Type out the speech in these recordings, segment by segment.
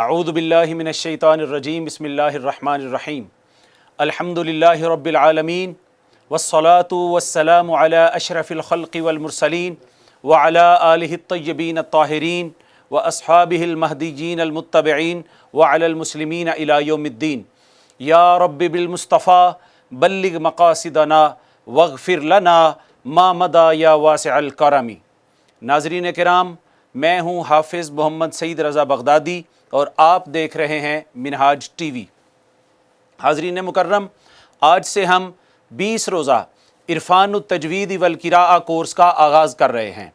اعوذ باللہ من الشیطان الرجیم بسم اللہ الرحمن الرحیم الحمدللہ رب العالمین والصلاة والسلام علی اشرف الخلق والمرسلین وعلی آلہ الطیبین الطاہرین واصحابہ المہدیین المتبعین وعلی المسلمین الی یوم الدین یا رب بالمصطفیٰ بلغ مقاصدنا واغفر لنا ما مدى یا واسع الکرم۔ ناظرین کرام، میں ہوں حافظ محمد سعید رضا بغدادی اور آپ دیکھ رہے ہیں منہاج ٹی وی۔ حاضرین مکرم، آج سے ہم 20 روزہ عرفان التجوید والقراءہ کورس کا آغاز کر رہے ہیں۔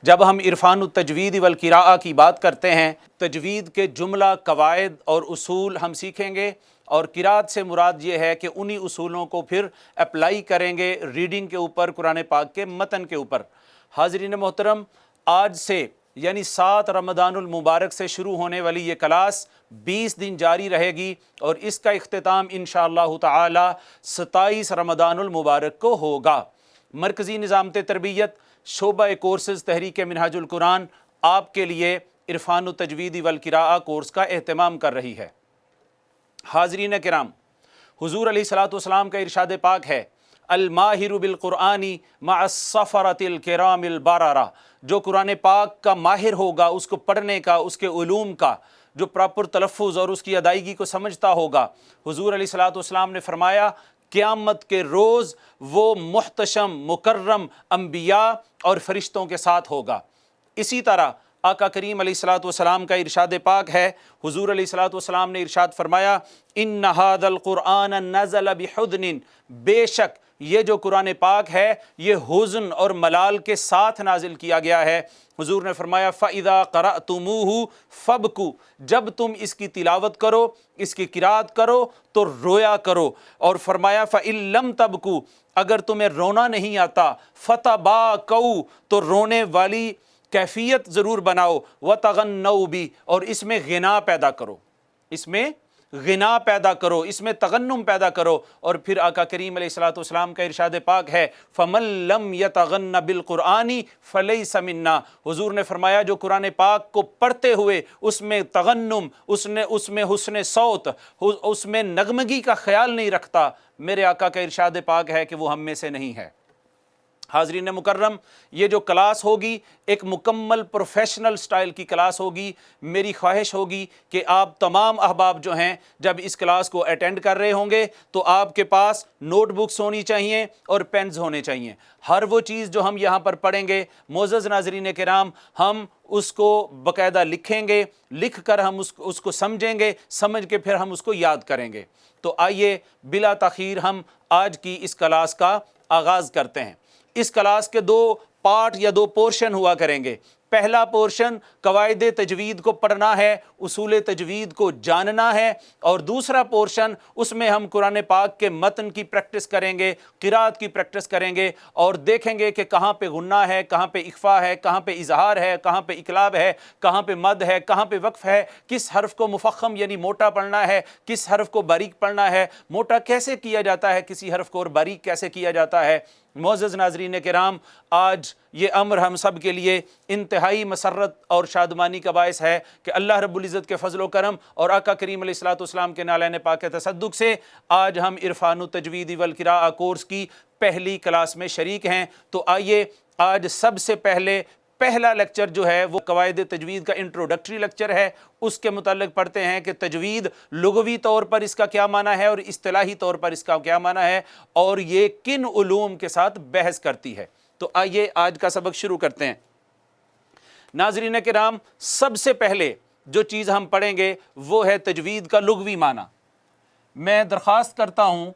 جب ہم عرفان التجوید والقراءہ کی بات کرتے ہیں، تجوید کے جملہ، قواعد اور اصول ہم سیکھیں گے، اور قراءت سے مراد یہ ہے کہ انہی اصولوں کو پھر اپلائی کریں گے ریڈنگ کے اوپر، قرآن پاک کے متن کے اوپر۔ حاضرین محترم، آج سے یعنی 7 رمضان المبارک سے شروع ہونے والی یہ کلاس 20 دن جاری رہے گی، اور اس کا اختتام انشاءاللہ تعالی 27 رمضان المبارک کو ہوگا۔ مرکزی نظامت تربیت شعبہ کورسز تحریک منہاج القرآن آپ کے لیے عرفان التجوید والقراءہ کورس کا اہتمام کر رہی ہے۔ حاضرین کرام، حضور علیہ الصلوۃ والسلام کا ارشاد پاک ہے، الماہر بالقرآن مع السفرۃ الکرام البررہ، جو قرآن پاک کا ماہر ہوگا، اس کو پڑھنے کا، اس کے علوم کا جو پراپر تلفظ اور اس کی ادائیگی کو سمجھتا ہوگا، حضور علیہ الصلوۃ والسلام نے فرمایا قیامت کے روز وہ محتشم مکرم انبیاء اور فرشتوں کے ساتھ ہوگا۔ اسی طرح آقا کریم علیہ الصلوۃ والسلام کا ارشاد پاک ہے، حضور علیہ الصلوۃ والسلام نے ارشاد فرمایا ان ھذا القرآن نزل بحزن، بے شک یہ جو قرآن پاک ہے یہ حزن اور ملال کے ساتھ نازل کیا گیا ہے۔ حضور نے فرمایا فَإِذَا قَرَأْتُمُوهُ فَابْكُوا، جب تم اس کی تلاوت کرو، اس کی قرات کرو تو رویا کرو، اور فرمایا فَإِن لَمْ تَبْكُوا، اگر تمہیں رونا نہیں آتا فَتَبَاكَوْا، تو رونے والی کیفیت ضرور بناؤ، وَتَغَنَّوْا بِهِ، اور اس میں غنا پیدا کرو، اس میں غنا پیدا کرو، اس میں تغنم پیدا کرو۔ اور پھر آقا کریم علیہ الصلوۃ والسلام کا ارشاد پاک ہے فَمَن لَّمْ يَتَغَنَّ بِالْقُرْآنِ فَلَيْسَ مِنَّا، حضور نے فرمایا جو قرآن پاک کو پڑھتے ہوئے اس میں تغنم، اس میں حسن صوت، اس میں نغمگی کا خیال نہیں رکھتا، میرے آقا کا ارشاد پاک ہے کہ وہ ہم میں سے نہیں ہے۔ حاضرین مکرم، یہ جو کلاس ہوگی ایک مکمل پروفیشنل سٹائل کی کلاس ہوگی۔ میری خواہش ہوگی کہ آپ تمام احباب جو ہیں جب اس کلاس کو اٹینڈ کر رہے ہوں گے تو آپ کے پاس نوٹ بکس ہونی چاہیے اور پینز ہونے چاہیے۔ ہر وہ چیز جو ہم یہاں پر پڑھیں گے معزز ناظرین کرام، ہم اس کو باقاعدہ لکھیں گے، لکھ کر ہم اس کو سمجھیں گے، سمجھ کے پھر ہم اس کو یاد کریں گے۔ تو آئیے بلا تاخیر ہم آج کی اس کلاس کا آغاز کرتے ہیں۔ اس کلاس کے 2 پارٹ یا 2 پورشن ہوا کریں گے۔ پہلا پورشن قواعد تجوید کو پڑھنا ہے، اصول تجوید کو جاننا ہے، اور دوسرا پورشن اس میں ہم قرآن پاک کے متن کی پریکٹس کریں گے، قرات کی پریکٹس کریں گے، اور دیکھیں گے کہ کہاں پہ غنہ ہے، کہاں پہ اخفا ہے، کہاں پہ اظہار ہے، کہاں پہ اقلاب ہے، کہاں پہ مد ہے، کہاں پہ وقف ہے، کس حرف کو مفخم یعنی موٹا پڑھنا ہے، کس حرف کو باریک پڑھنا ہے، موٹا کیسے کیا جاتا ہے کسی حرف کو اور باریک کیسے کیا جاتا ہے۔ معزز ناظرین کرام، آج یہ امر ہم سب کے لیے انتہائی مسرت اور شادمانی کا باعث ہے کہ اللہ رب العزت کے فضل و کرم اور آقا کریم علیہ الصلوۃ والسلام کے نالین پاک کے تصدق سے آج ہم عرفان التجوید والقراءہ کورس کی پہلی کلاس میں شریک ہیں۔ تو آئیے آج سب سے پہلا لیکچر جو ہے وہ قواعد تجوید کا انٹروڈکٹری لیکچر ہے، اس کے متعلق پڑھتے ہیں کہ تجوید لغوی طور پر اس کا کیا معنی ہے اور اصطلاحی طور پر اس کا کیا معنی ہے، اور یہ کن علوم کے ساتھ بحث کرتی ہے۔ تو آئیے آج کا سبق شروع کرتے ہیں۔ ناظرین کرام، سب سے پہلے جو چیز ہم پڑھیں گے وہ ہے تجوید کا لغوی معنی۔ میں درخواست کرتا ہوں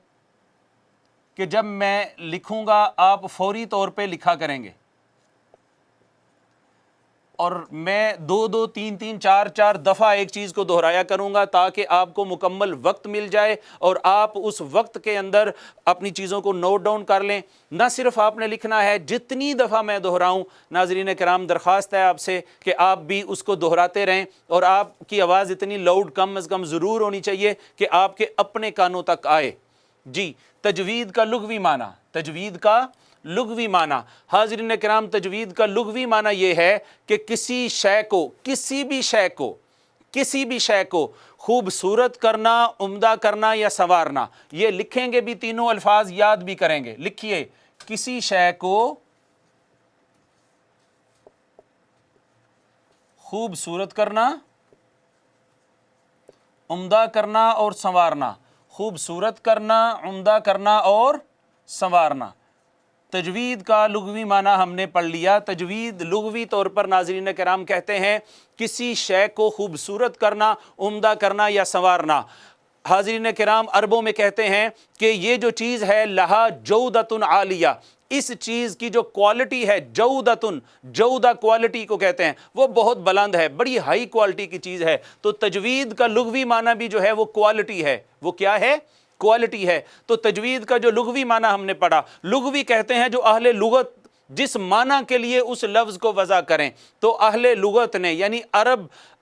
کہ جب میں لکھوں گا آپ فوری طور پہ لکھا کریں گے، اور میں 2 3 4 دفعہ ایک چیز کو دہرایا کروں گا تاکہ آپ کو مکمل وقت مل جائے اور آپ اس وقت کے اندر اپنی چیزوں کو نوٹ ڈاؤن کر لیں۔ نہ صرف آپ نے لکھنا ہے، جتنی دفعہ میں دہراؤں، ناظرین کرام درخواست ہے آپ سے کہ آپ بھی اس کو دہراتے رہیں، اور آپ کی آواز اتنی لاؤڈ کم از کم ضرور ہونی چاہیے کہ آپ کے اپنے کانوں تک آئے۔ جی، تجوید کا لغوی معنی، تجوید کا لغوی معنی، حاضرین کرام، تجوید کا لغوی معنی یہ ہے کہ کسی شے کو، کسی بھی شے کو کسی بھی شے کو خوبصورت کرنا، عمدہ کرنا یا سنوارنا، یہ لکھیں گے بھی تینوں الفاظ، یاد بھی کریں گے۔ لکھیے، کسی شے کو خوبصورت کرنا، عمدہ کرنا اور سنوارنا، خوبصورت کرنا، عمدہ کرنا اور سنوارنا۔ تجوید کا لغوی معنی ہم نے پڑھ لیا۔ تجوید لغوی طور پر ناظرین کرام کہتے ہیں کسی شے کو خوبصورت کرنا، عمدہ کرنا یا سنوارنا۔ حاضرین کرام عربوں میں کہتے ہیں کہ یہ جو چیز ہے لہا جودۃ عالیہ، اس چیز کی جو کوالٹی ہے، جودہ کوالٹی کو کہتے ہیں، وہ بہت بلند ہے، بڑی ہائی کوالٹی کی چیز ہے۔ تو تجوید کا لغوی معنی بھی جو ہے وہ کوالٹی ہے۔ وہ کیا ہے؟ کوالٹی ہے۔ تو تجوید کا جو لغوی معنی ہم نے پڑھا، لغوی کہتے ہیں جو اہل لغت جس معنی کے لیے اس لفظ کو وضع کریں، تو اہل لغت نے یعنی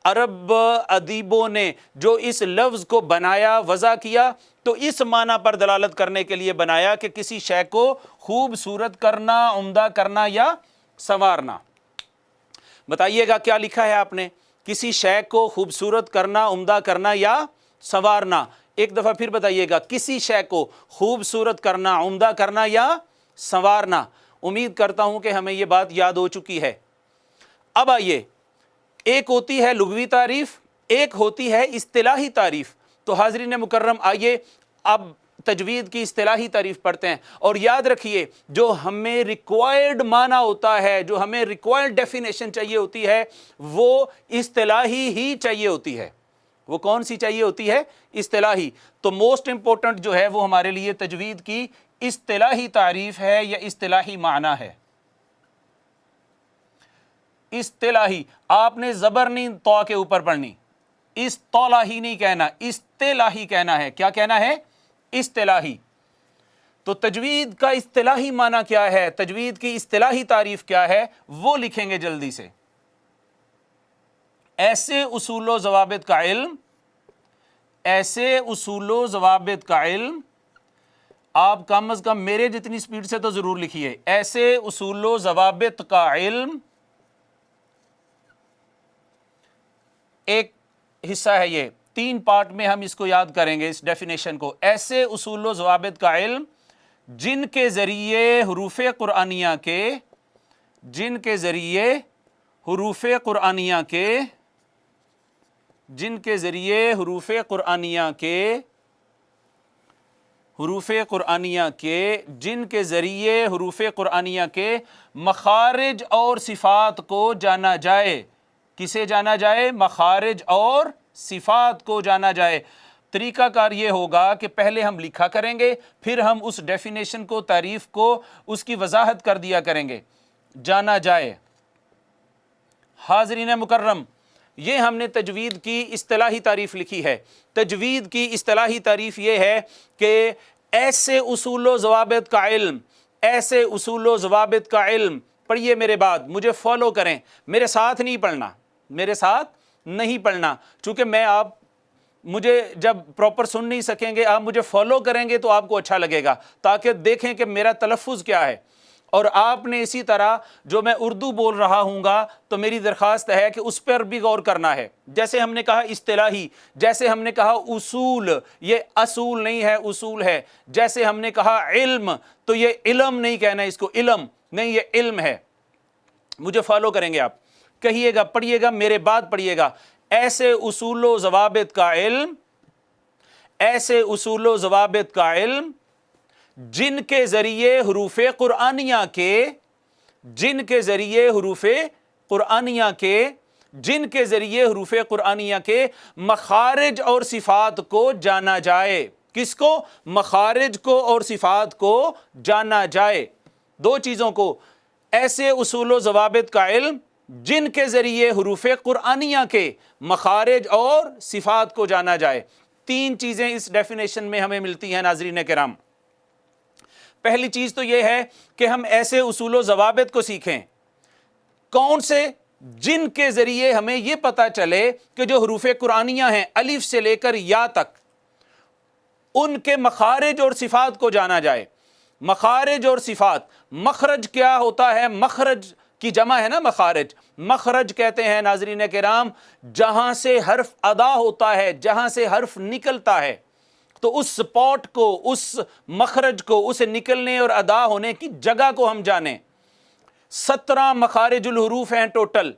عرب ادیبوں نے جو اس لفظ کو بنایا، وضع کیا، تو اس معنی پر دلالت کرنے کے لیے بنایا کہ کسی شے کو خوبصورت کرنا، عمدہ کرنا یا سنوارنا۔ بتائیے گا کیا لکھا ہے آپ نے؟ کسی شے کو خوبصورت کرنا، عمدہ کرنا یا سنوارنا۔ ایک دفعہ پھر بتائیے گا، کسی شے کو خوبصورت کرنا، عمدہ کرنا یا سنوارنا۔ امید کرتا ہوں کہ ہمیں یہ بات یاد ہو چکی ہے۔ اب آئیے، ایک ہوتی ہے لغوی تعریف، ایک ہوتی ہے اصطلاحی تعریف۔ تو حاضرین مکرم آئیے اب تجوید کی اصطلاحی تعریف پڑھتے ہیں، اور یاد رکھیے جو ہمیں ریکوائرڈ معنی ہوتا ہے، جو ہمیں ریکوائرڈ ڈیفینیشن چاہیے ہوتی ہے، وہ اصطلاحی ہی چاہیے ہوتی ہے۔ وہ کون سی چاہیے ہوتی ہے؟ اصطلاحی۔ تو موسٹ امپورٹنٹ جو ہے وہ ہمارے لیے تجوید کی اصطلاحی تعریف ہے یا اصطلاحی معنی ہے۔ اصطلاحی، آپ نے زبر نہیں تو کے اوپر پڑھنی، اصطلاحی نہیں کہنا، اصطلاحی کہنا ہے۔ کیا کہنا ہے؟ اصطلاحی۔ تو تجوید کا اصطلاحی معنی کیا ہے، تجوید کی اصطلاحی تعریف کیا ہے، وہ لکھیں گے جلدی سے۔ ایسے اصول و ضوابط کا علم، ایسے اصول و ضوابط کا علم، آپ کم از کم میرے جتنی سپیڈ سے تو ضرور لکھیے، ایسے اصول و ضوابط کا علم، ایک حصہ ہے یہ، 3 پارٹ میں ہم اس کو یاد کریں گے اس ڈیفینیشن کو۔ ایسے اصول و ضوابط کا علم جن کے ذریعے حروف قرآنیہ کے، جن کے ذریعے حروف قرآنیہ کے، جن کے ذریعے حروف قرآنیہ کے، حروف قرآنیہ کے، جن کے ذریعے حروف قرآنیہ کے مخارج اور صفات کو جانا جائے۔ کسے جانا جائے؟ مخارج اور صفات کو جانا جائے۔ طریقہ کار یہ ہوگا کہ پہلے ہم لکھا کریں گے، پھر ہم اس ڈیفینیشن کو، تعریف کو، اس کی وضاحت کر دیا کریں گے۔ جانا جائے۔ حاضرین مکرم، یہ ہم نے تجوید کی اصطلاحی تعریف لکھی ہے۔ تجوید کی اصطلاحی تعریف یہ ہے کہ ایسے اصول و ضوابط کا علم، ایسے اصول و ضوابط کا علم، پڑھیے میرے بعد، مجھے فالو کریں، میرے ساتھ نہیں پڑھنا، میرے ساتھ نہیں پڑھنا، چونکہ میں آپ مجھے جب پراپر سن نہیں سکیں گے، آپ مجھے فالو کریں گے تو آپ کو اچھا لگے گا، تاکہ دیکھیں کہ میرا تلفظ کیا ہے۔ اور آپ نے اسی طرح جو میں اردو بول رہا ہوں گا تو میری درخواست ہے کہ اس پر بھی غور کرنا ہے۔ جیسے ہم نے کہا اصطلاحی، جیسے ہم نے کہا اصول، یہ اصول نہیں ہے، اصول ہے۔ جیسے ہم نے کہا علم، تو یہ علم نہیں کہنا اس کو، علم نہیں، یہ علم ہے۔ مجھے فالو کریں گے آپ، کہیے گا، پڑھیے گا، میرے بعد پڑھیے گا۔ ایسے اصول و ضوابط کا علم، ایسے اصول و ضوابط کا علم جن کے ذریعے حروف قرآنیہ کے، جن کے ذریعے حروف قرآنیہ کے، جن کے ذریعے حروف قرآنیہ کے مخارج اور صفات کو جانا جائے۔ کس کو؟ مخارج کو اور صفات کو جانا جائے۔ 2 چیزوں کو، ایسے اصول و ضوابط کا علم جن کے ذریعے حروف قرآنیہ کے مخارج اور صفات کو جانا جائے۔ 3 چیزیں اس ڈیفینیشن میں ہمیں ملتی ہیں ناظرین کرام۔ پہلی چیز تو یہ ہے کہ ہم ایسے اصول و ضوابط کو سیکھیں، کون سے؟ جن کے ذریعے ہمیں یہ پتا چلے کہ جو حروف قرآنیہ ہیں الف سے لے کر یا تک، ان کے مخارج اور صفات کو جانا جائے۔ مخارج اور صفات، مخرج کیا ہوتا ہے؟ مخرج کی جمع ہے نا مخارج. مخرج کہتے ہیں ناظرین کرام جہاں سے حرف ادا ہوتا ہے, جہاں سے حرف نکلتا ہے. تو اس سپاٹ کو, اس مخرج کو, اسے نکلنے اور ادا ہونے کی جگہ کو ہم جانیں. 17 مخارج الحروف ہیں ٹوٹل,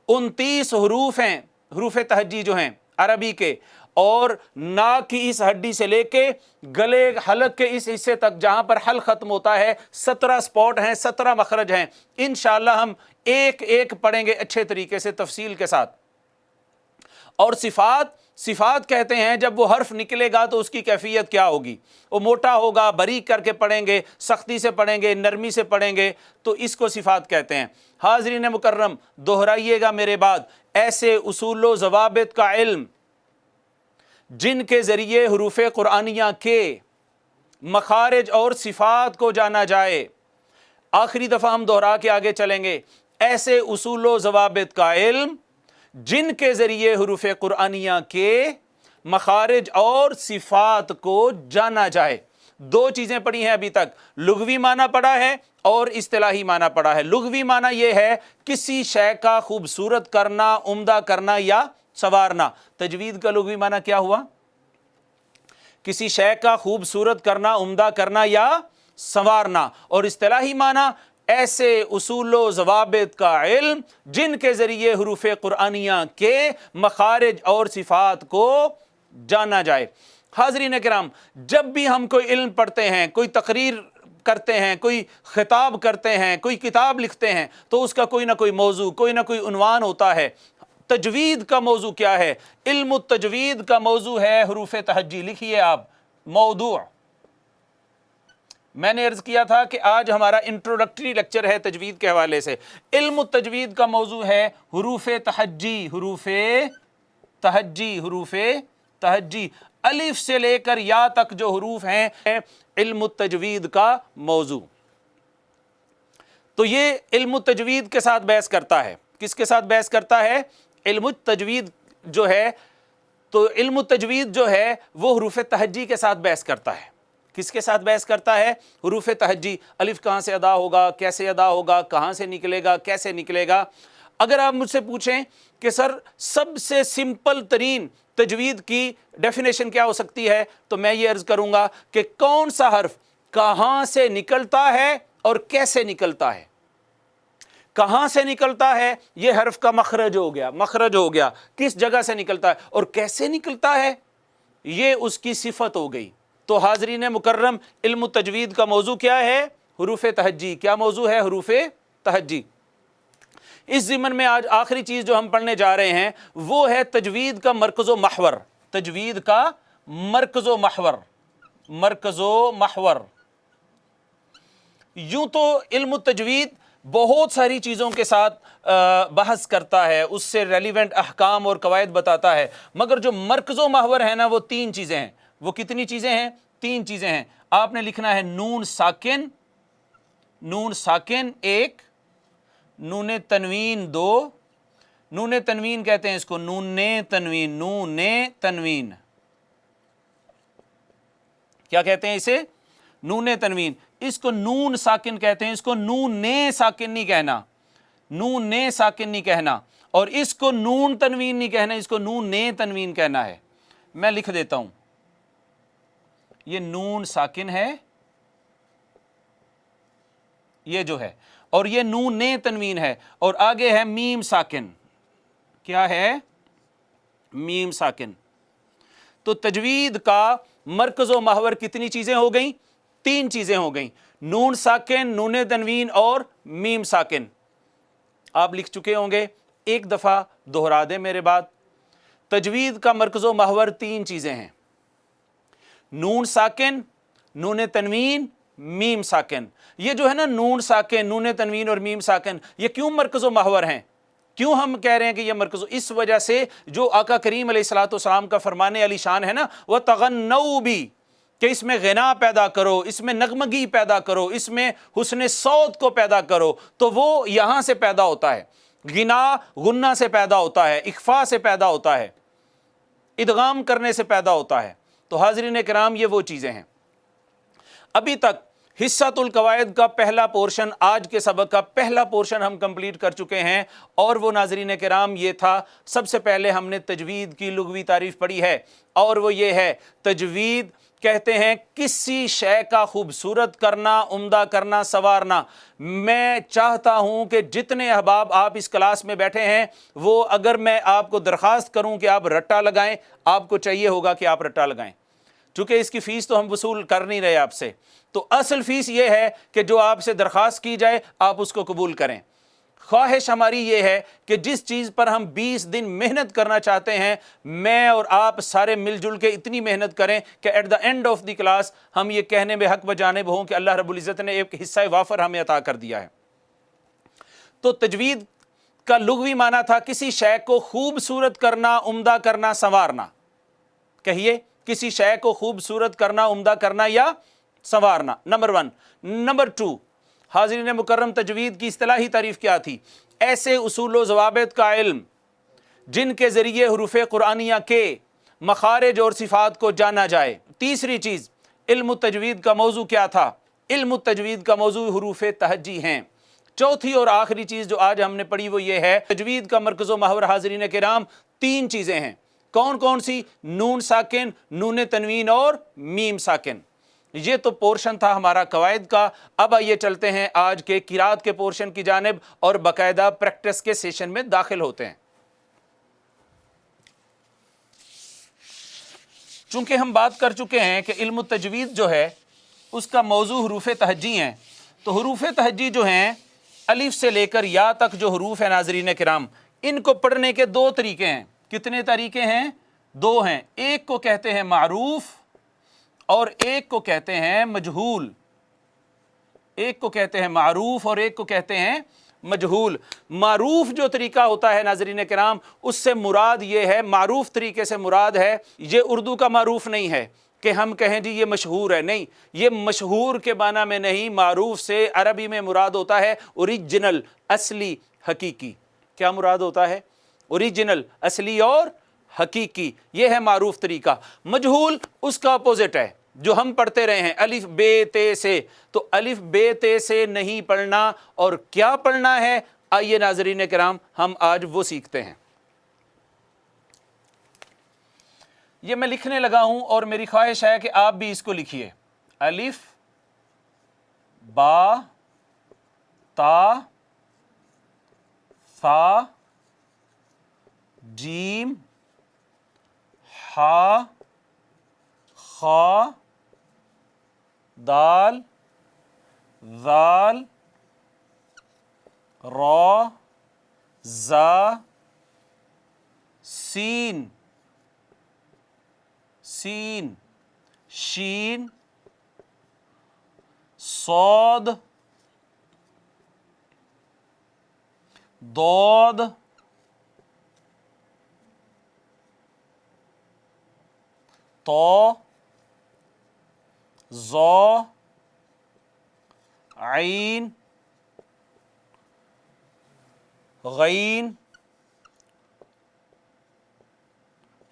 29 حروف ہیں, حروف تہجی جو ہیں عربی کے, اور ناک کی اس ہڈی سے لے کے گلے حلق کے اس حصے تک جہاں پر حلق ختم ہوتا ہے 17 سپاٹ ہیں, 17 مخرج ہیں. انشاءاللہ ہم ایک ایک پڑھیں گے اچھے طریقے سے تفصیل کے ساتھ. اور صفات کہتے ہیں جب وہ حرف نکلے گا تو اس کی کیفیت کیا ہوگی, وہ موٹا ہوگا, باریک کر کے پڑھیں گے, سختی سے پڑھیں گے, نرمی سے پڑھیں گے, تو اس کو صفات کہتے ہیں. حاضرین مکرم دہرائیے گا میرے بعد, ایسے اصول و ضوابط کا علم جن کے ذریعے حروف قرآنیہ کے مخارج اور صفات کو جانا جائے. آخری دفعہ ہم دہرا کے آگے چلیں گے, ایسے اصول و ضوابط کا علم جن کے ذریعے حروف قرآنیہ کے مخارج اور صفات کو جانا جائے. 2 چیزیں پڑھی ہیں ابھی تک, لغوی معنی پڑھا ہے اور اصطلاحی معنی پڑھا ہے. لغوی معنی یہ ہے کسی شے کا خوبصورت کرنا, عمدہ کرنا یا سنوارنا. تجوید کا لغوی معنی کیا ہوا؟ کسی شے کا خوبصورت کرنا, عمدہ کرنا یا سنوارنا. اور اصطلاحی معنی ایسے اصول و ضوابط کا علم جن کے ذریعے حروف قرآنیہ کے مخارج اور صفات کو جانا جائے. حاضرین کرام جب بھی ہم کوئی علم پڑھتے ہیں, کوئی تقریر کرتے ہیں, کوئی خطاب کرتے ہیں, کوئی کتاب لکھتے ہیں, تو اس کا کوئی نہ کوئی موضوع, کوئی نہ کوئی عنوان ہوتا ہے. تجوید کا موضوع کیا ہے؟ علم التجوید کا موضوع ہے حروف تہجی. لکھیے آپ موضوع. میں نے عرض کیا تھا کہ آج ہمارا انٹروڈکٹری لیکچر ہے تجوید کے حوالے سے. علم التجوید کا موضوع ہے حروف تہجی. حروف تہجی, حروف تہجی, الف سے لے کر یا تک جو حروف ہیں علم التجوید کا موضوع. تو یہ علم التجوید کے ساتھ بحث کرتا ہے. کس کے ساتھ بحث کرتا ہے؟ علم التجوید جو ہے, تو علم التجوید جو ہے وہ حروف تہجی کے ساتھ بحث کرتا ہے. کس کے ساتھ بحث کرتا ہے؟ حروف تہجی. الف کہاں سے ادا ہوگا, کیسے ادا ہوگا, کہاں سے نکلے گا, کیسے نکلے گا. اگر آپ مجھ سے پوچھیں کہ سر سب سے سمپل ترین تجوید کی ڈیفینیشن کیا ہو سکتی ہے, تو میں یہ عرض کروں گا کہ کون سا حرف کہاں سے نکلتا ہے اور کیسے نکلتا ہے. کہاں سے نکلتا ہے یہ حرف کا مخرج ہو گیا, مخرج ہو گیا, کس جگہ سے نکلتا ہے, اور کیسے نکلتا ہے یہ اس کی صفت ہو گئی. تو حاضرین مکرم علم التجوید کا موضوع کیا ہے؟ حروف تہجی. کیا موضوع ہے؟ حروف تہجی. اس ضمن میں آج آخری چیز جو ہم پڑھنے جا رہے ہیں وہ ہے تجوید کا مرکز و محور. تجوید کا مرکز و محور. مرکز و محور. یوں تو علم التجوید بہت ساری چیزوں کے ساتھ بحث کرتا ہے, اس سے ریلیونٹ احکام اور قواعد بتاتا ہے, مگر جو مرکز و محور ہے نا وہ 3 چیزیں ہیں. وہ کتنی چیزیں ہیں؟ 3 چیزیں ہیں. آپ نے لکھنا ہے نون ساکن, نون ساکن 1, نون تنوین 2, نون تنوین کہتے ہیں اس کو, نون تنوین, نون تنوین. کیا کہتے ہیں اسے؟ نون تنوین. اس کو نون ساکن کہتے ہیں, اس کو نون ساکن نہیں کہنا, نون ساکن نہیں کہنا, اور اس کو نون تنوین نہیں کہنا, اس کو نون تنوین کہنا ہے. میں لکھ دیتا ہوں, یہ نون ساکن ہے یہ جو ہے, اور یہ نون تنوین ہے, اور آگے ہے میم ساکن. کیا ہے؟ میم ساکن. تو تجوید کا مرکز و محور کتنی چیزیں ہو گئیں؟ 3 چیزیں ہو گئیں, نون ساکن, نون تنوین اور میم ساکن. آپ لکھ چکے ہوں گے, ایک دفعہ دہرا دیں میرے بعد. تجوید کا مرکز و محور 3 چیزیں ہیں, نون ساکن, نون تنوین, میم ساکن. یہ جو ہے نا نون ساکن, نون تنوین اور میم ساکن, یہ کیوں مرکز و محور ہیں؟ کیوں ہم کہہ رہے ہیں کہ یہ مرکز؟ اس وجہ سے جو آقا کریم علیہ الصلوۃ والسلام کا فرمان علی شان ہے نا, وَتَغَنَّوْا بِی, کہ اس میں غنا پیدا کرو, اس میں نغمگی پیدا کرو, اس میں حسن صوت کو پیدا کرو, تو وہ یہاں سے پیدا ہوتا ہے. غنا غنہ سے پیدا ہوتا ہے, اخفا سے پیدا ہوتا ہے, ادغام کرنے سے پیدا ہوتا ہے. تو حاضرین کرام یہ وہ چیزیں ہیں. ابھی تک حصۃ القواعد کا پہلا پورشن، آج کے سبق کا پہلا پورشن ہم کمپلیٹ کر چکے ہیں، اور وہ ناظرین کرام یہ تھا، سب سے پہلے ہم نے تجوید کی لغوی تعریف پڑھی ہے، اور وہ یہ ہے، تجوید کہتے ہیں کسی شے کا خوبصورت کرنا، عمدہ کرنا، سنوارنا۔ میں چاہتا ہوں کہ جتنے احباب آپ اس کلاس میں بیٹھے ہیں، وہ اگر میں آپ کو درخواست کروں کہ آپ رٹا لگائیں، آپ کو چاہیے ہوگا کہ آپ رٹا لگائیں، چونکہ اس کی فیس تو ہم وصول کر نہیں رہے آپ سے، تو اصل فیس یہ ہے کہ جو آپ سے درخواست کی جائے آپ اس کو قبول کریں۔ خواہش ہماری یہ ہے کہ جس چیز پر ہم 20 دن محنت کرنا چاہتے ہیں، میں اور آپ سارے مل جل کے اتنی محنت کریں کہ at the end of the class ہم یہ کہنے میں حق بجانب ہوں کہ اللہ رب العزت نے ایک حصہ وافر ہمیں عطا کر دیا ہے۔ تو تجوید کا لغوی معنی تھا کسی شے کو خوبصورت کرنا، عمدہ کرنا، سنوارنا۔ کہیے، کسی شے کو خوبصورت کرنا، عمدہ کرنا یا سنوارنا، نمبر 1۔ نمبر 2، حاضرین مکرم، تجوید کی اصطلاحی تعریف کیا تھی؟ ایسے اصول و ضوابط کا علم جن کے ذریعے حروف قرآنیہ کے مخارج اور صفات کو جانا جائے۔ تیسری چیز، علم التجوید کا موضوع کیا تھا؟ علم التجوید کا موضوع حروف تہجی ہیں۔ چوتھی اور آخری چیز جو آج ہم نے پڑھی وہ یہ ہے، تجوید کا مرکز و محور حاضرین کرام 3 چیزیں ہیں۔ کون کون سی؟ نون ساکن، نون تنوین اور میم ساکن۔ یہ تو پورشن تھا ہمارا قواعد کا۔ اب آئیے چلتے ہیں آج کے قرات کے پورشن کی جانب اور باقاعدہ پریکٹس کے سیشن میں داخل ہوتے ہیں۔ چونکہ ہم بات کر چکے ہیں کہ علم التجوید جو ہے اس کا موضوع حروف تہجی ہیں، تو حروف تہجی جو ہیں الف سے لے کر یا تک جو حروف ہیں ناظرین کرام، ان کو پڑھنے کے 2 طریقے ہیں۔ کتنے طریقے ہیں؟ 2 ہیں۔ ایک کو کہتے ہیں معروف اور ایک کو کہتے ہیں مجہول۔ ایک کو کہتے ہیں معروف اور ایک کو کہتے ہیں مجہول۔ معروف جو طریقہ ہوتا ہے ناظرین کرام، اس سے مراد یہ ہے، معروف طریقے سے مراد ہے، یہ اردو کا معروف نہیں ہے کہ ہم کہیں جی یہ مشہور ہے، نہیں، یہ مشہور کے معنی میں نہیں، معروف سے عربی میں مراد ہوتا ہے اوریجنل، اصلی، حقیقی۔ کیا مراد ہوتا ہے؟ اوریجنل، اصلی اور حقیقی، یہ ہے معروف طریقہ۔ مجہول اس کا اپوزٹ ہے، جو ہم پڑھتے رہے ہیں الف بے تے سے، تو الف بے تے سے نہیں پڑھنا، اور کیا پڑھنا ہے؟ آئیے ناظرین کرام ہم آج وہ سیکھتے ہیں۔ یہ میں لکھنے لگا ہوں اور میری خواہش ہے کہ آپ بھی اس کو لکھیے۔ الف با تا ثا جیم ہا خا دال ذال را زا سین سین شین صاد ضاد طا ظا عین غین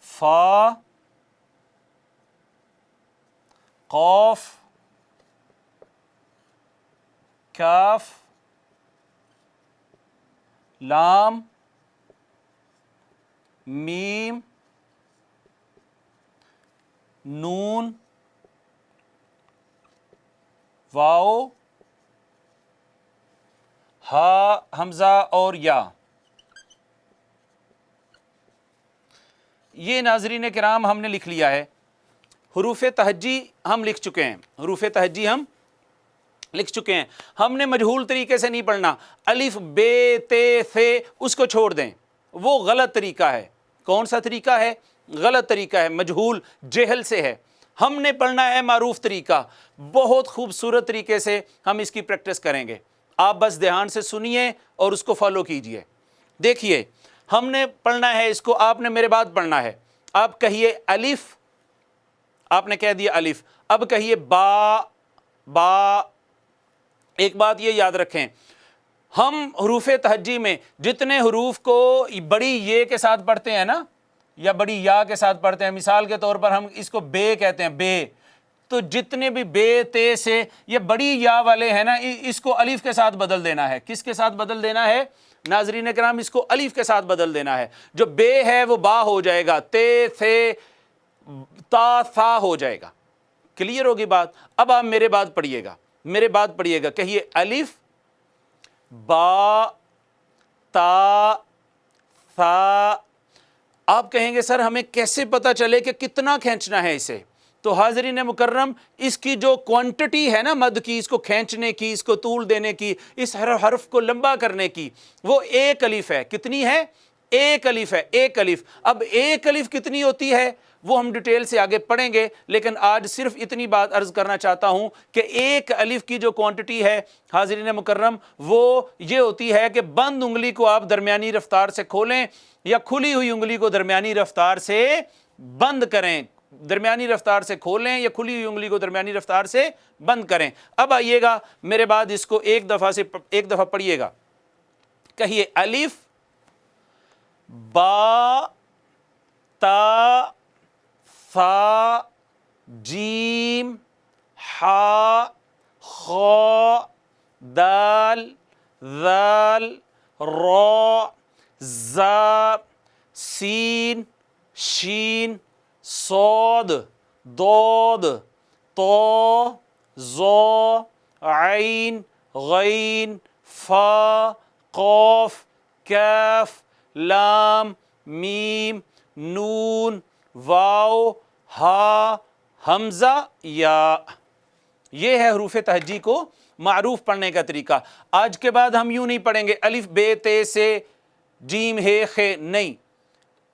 فا قاف کاف لام میم نون واو ہا حمزہ اور یا۔ یہ ناظرین کرام ہم نے لکھ لیا ہے۔ حروف تہجی ہم لکھ چکے ہیں، حروف تہجی ہم لکھ چکے ہیں۔ ہم نے مجہول طریقے سے نہیں پڑھنا، الف بے تے سے اس کو چھوڑ دیں، وہ غلط طریقہ ہے۔ کون سا طریقہ ہے؟ غلط طریقہ ہے، مجہول، جہل سے ہے۔ ہم نے پڑھنا ہے معروف طریقہ، بہت خوبصورت طریقے سے ہم اس کی پریکٹس کریں گے۔ آپ بس دھیان سے سنیے اور اس کو فالو کیجئے۔ دیکھیے، ہم نے پڑھنا ہے اس کو، آپ نے میرے بعد پڑھنا ہے۔ آپ کہیے الف، آپ نے کہہ دیا الف، اب کہیے با با۔ ایک بات یہ یاد رکھیں، ہم حروف تہجی میں جتنے حروف کو بڑی یہ کے ساتھ پڑھتے ہیں نا، یا بڑی یا کے ساتھ پڑھتے ہیں، مثال کے طور پر ہم اس کو بے کہتے ہیں، بے، تو جتنے بھی بے تے سے یہ بڑی یا والے ہیں نا اس کو الف کے ساتھ بدل دینا ہے. کس کے ساتھ بدل دینا ہے ناظرین کرام؟ اس کو الف کے ساتھ بدل دینا ہے. جو بے ہے وہ با ہو جائے گا, تے سے تا ثا ہو جائے گا. کلیئر ہوگی بات؟ اب آپ میرے بات پڑھیے گا, میرے بات پڑھیے گا. کہیے الف با تا ثا. آپ کہیں گے سر ہمیں کیسے پتا چلے کہ کتنا کھینچنا ہے اسے؟ تو حاضرین مکرم, اس کی جو کوانٹٹی ہے نا مد کی, اس کو کھینچنے کی, اس کو طول دینے کی, اس حرف کو لمبا کرنے کی, وہ ایک الف ہے. کتنی ہے؟ ایک الف ہے. ایک الف. اب ایک الف کتنی ہوتی ہے وہ ہم ڈیٹیل سے آگے پڑھیں گے, لیکن آج صرف اتنی بات عرض کرنا چاہتا ہوں کہ ایک الف کی جو کوانٹٹی ہے حاضرین مکرم وہ یہ ہوتی ہے کہ بند انگلی کو آپ درمیانی رفتار سے کھولیں یا کھلی ہوئی انگلی کو درمیانی رفتار سے بند کریں. درمیانی رفتار سے کھولیں یا کھلی ہوئی انگلی کو درمیانی رفتار سے بند کریں. اب آئیے گا میرے بعد اس کو ایک دفعہ پڑھیے گا. کہیے الف با تا ثا جیم حا خا دال ذال را زا سین شین صاد ضاد طا ظا عین غین فا قاف کاف لام میم نون واو ہا حمزہ یا. یہ ہے حروف تہجی کو معروف پڑھنے کا طریقہ. آج کے بعد ہم یوں نہیں پڑھیں گے الف بے تے سے جیم ہے خے, نہیں,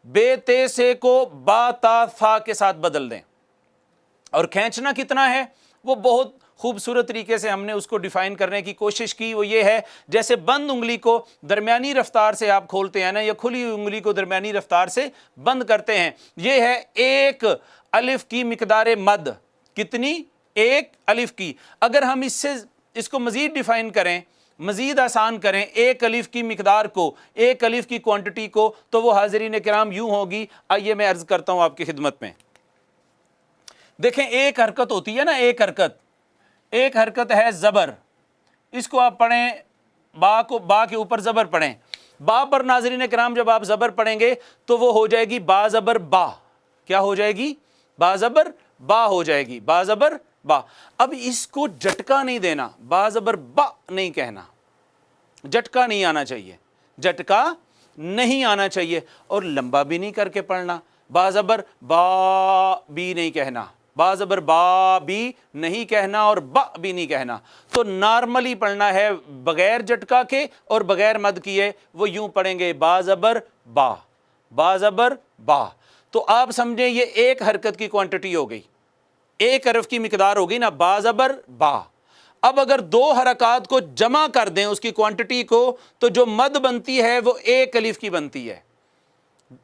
بے تے سے کو با تا ثا کے ساتھ بدل دیں. اور کھینچنا کتنا ہے وہ بہت خوبصورت طریقے سے ہم نے اس کو ڈیفائن کرنے کی کوشش کی. وہ یہ ہے جیسے بند انگلی کو درمیانی رفتار سے آپ کھولتے ہیں نا, یا کھلی ہوئی انگلی کو درمیانی رفتار سے بند کرتے ہیں. یہ ہے ایک الف کی مقدار مد. کتنی؟ ایک الف کی. اگر ہم اس کو مزید ڈیفائن کریں, مزید آسان کریں ایک الف کی مقدار کو, ایک الف کی کوانٹٹی کو, تو وہ حاضرین کرام یوں ہوگی. آئیے میں عرض کرتا ہوں آپ کی خدمت میں. دیکھیں ایک حرکت ہوتی ہے نا, ایک حرکت ہے زبر. اس کو آپ پڑھیں, با کے اوپر زبر پڑھیں. با پر ناظرین کرام جب آپ زبر پڑھیں گے تو وہ ہو جائے گی با زبر با. کیا ہو جائے گی؟ با زبر با ہو جائے گی. با زبر با. اب اس کو جھٹکا نہیں دینا, با زبر با نہیں کہنا, جھٹکا نہیں آنا چاہیے, جھٹکا نہیں آنا چاہیے. اور لمبا بھی نہیں کر کے پڑھنا. با زبر با بھی نہیں کہنا, با زبر با بھی نہیں کہنا, اور با بھی نہیں کہنا. تو نارملی پڑھنا ہے بغیر جھٹکا کے اور بغیر مد کیے. وہ یوں پڑھیں گے با زبر با, با زبر با. تو آپ سمجھیں یہ ایک حرکت کی کوانٹٹی ہو گئی, ایک حرف کی مقدار ہوگی نا, با زبر با. اب اگر دو حرکات کو جمع کر دیں اس کی کوانٹٹی کو, تو جو مد بنتی ہے وہ ایک الف کی بنتی ہے.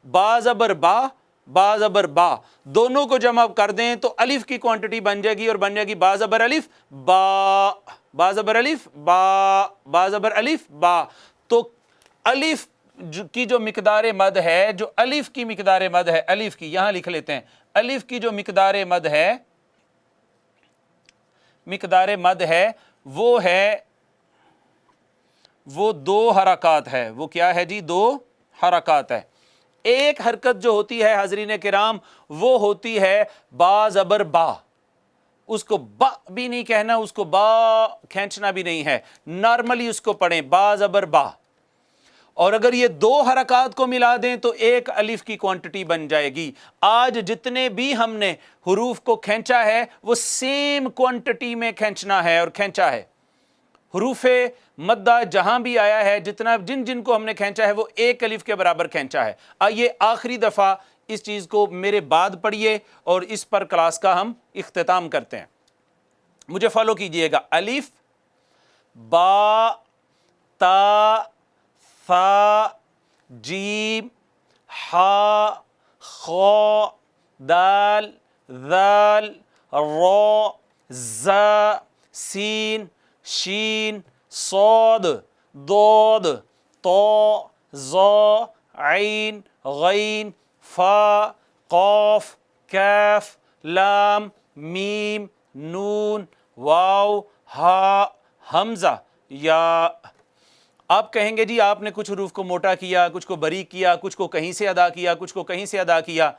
با زبر با, با زبر با, دونوں کو جمع کر دیں تو الف کی کوانٹٹی بن جائے گی, اور بن جائے گی با زبر الف با, با زبر الف با, با زبر الف با. تو الف کی جو مقدار مد ہے, جو الف کی مقدار مد ہے, الف کی یہاں لکھ لیتے ہیں, الف کی جو مقدار مد ہے, مقدار مد ہے وہ دو حرکات ہے. وہ کیا ہے جی؟ دو حرکات ہے. ایک حرکت جو ہوتی ہے حاضرین کرام وہ ہوتی ہے با زبر با. اس کو با بھی نہیں کہنا, اس کو با کھینچنا بھی نہیں ہے, نارملی اس کو پڑھیں با زبر با. اور اگر یہ دو حرکات کو ملا دیں تو ایک الف کی کوانٹٹی بن جائے گی. آج جتنے بھی ہم نے حروف کو کھینچا ہے وہ سیم کوانٹٹی میں کھینچنا ہے, اور کھینچا ہے. حروف مدہ جہاں بھی آیا ہے, جن کو ہم نے کھینچا ہے وہ ایک الف کے برابر کھینچا ہے. آئیے آخری دفعہ اس چیز کو میرے بعد پڑھیے اور اس پر کلاس کا ہم اختتام کرتے ہیں. مجھے فالو کیجئے گا. الف با تا ثا جیم حا خا دال ذال را زا سین شین صاد ضاد طا ظا عین غین فا قاف کاف لام میم نون واو ہا حمزہ یا۔ آپ کہیں گے جی آپ نے کچھ حروف کو موٹا کیا، کچھ کو باریک کیا، کچھ کو کہیں سے ادا کیا، کچھ کو کہیں سے ادا کیا،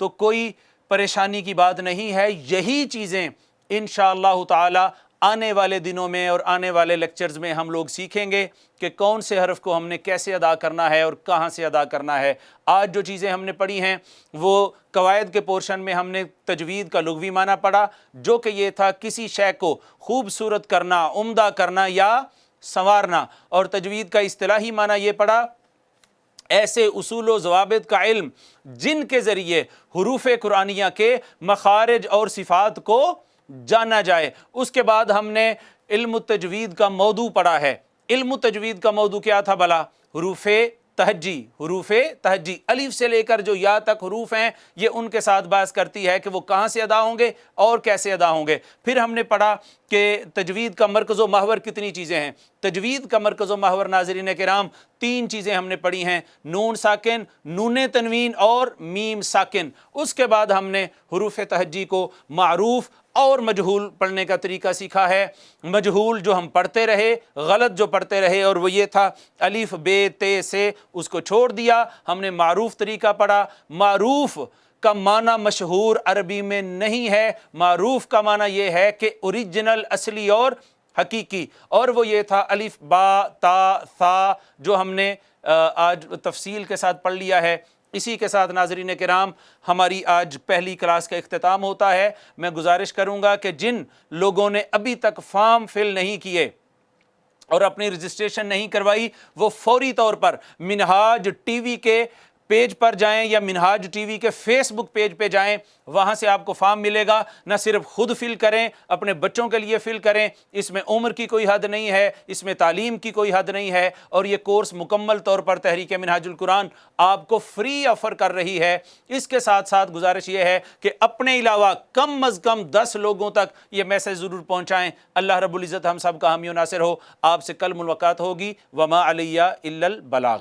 تو کوئی پریشانی کی بات نہیں ہے۔ یہی چیزیں انشاءاللہ تعالی آنے والے دنوں میں اور آنے والے لیکچرز میں ہم لوگ سیکھیں گے کہ کون سے حرف کو ہم نے کیسے ادا کرنا ہے اور کہاں سے ادا کرنا ہے۔ آج جو چیزیں ہم نے پڑھی ہیں وہ قواعد کے پورشن میں ہم نے تجوید کا لغوی معنی پڑھا، جو کہ یہ تھا کسی شے کو خوبصورت کرنا، عمدہ کرنا یا سنوارنا، اور تجوید کا اصطلاحی معنی یہ پڑھا ایسے اصول و ضوابط کا علم جن کے ذریعے حروف قرآنیہ کے مخارج اور صفات کو جانا جائے۔ اس کے بعد ہم نے علم التجوید کا موضوع پڑھا ہے۔ علم التجوید کا موضوع کیا تھا بھلا؟ حروف تہجی، حروف تہجی، الف سے لے کر جو یا تک حروف ہیں یہ ان کے ساتھ بحث کرتی ہے کہ وہ کہاں سے ادا ہوں گے اور کیسے ادا ہوں گے۔ پھر ہم نے پڑھا کہ تجوید کا مرکز و محور کتنی چیزیں ہیں۔ تجوید کا مرکز و محور ناظرین کرام 3 چیزیں ہم نے پڑھی ہیں، نون ساکن، نون تنوین اور میم ساکن۔ اس کے بعد ہم نے حروف تہجی کو معروف اور مجہول پڑھنے کا طریقہ سیکھا ہے۔ مجہول جو ہم پڑھتے رہے، غلط جو پڑھتے رہے، اور وہ یہ تھا الف بے تے سے، اس کو چھوڑ دیا۔ ہم نے معروف طریقہ پڑھا۔ معروف کا معنی مشہور عربی میں نہیں ہے، معروف کا معنی یہ ہے کہ اوریجنل، اصلی اور حقیقی، اور وہ یہ تھا الف با تا ثا جو ہم نے آج تفصیل کے ساتھ پڑھ لیا ہے۔ اسی کے ساتھ ناظرین کرام ہماری آج پہلی کلاس کا اختتام ہوتا ہے۔ میں گزارش کروں گا کہ جن لوگوں نے ابھی تک فارم فل نہیں کیے اور اپنی رجسٹریشن نہیں کروائی، وہ فوری طور پر منہاج ٹی وی کے پیج پر جائیں یا منہاج ٹی وی کے فیس بک پیج پہ جائیں، وہاں سے آپ کو فارم ملے گا۔ نہ صرف خود فل کریں، اپنے بچوں کے لیے فل کریں۔ اس میں عمر کی کوئی حد نہیں ہے، اس میں تعلیم کی کوئی حد نہیں ہے، اور یہ کورس مکمل طور پر تحریک منہاج القرآن آپ کو فری آفر کر رہی ہے۔ اس کے ساتھ ساتھ گزارش یہ ہے کہ اپنے علاوہ کم از کم 10 لوگوں تک یہ میسج ضرور پہنچائیں۔ اللہ رب العزت ہم سب کا حامی و ناصر ہو۔ آپ سے کل ملاقات ہوگی۔ وما علیہ الا البلاغ۔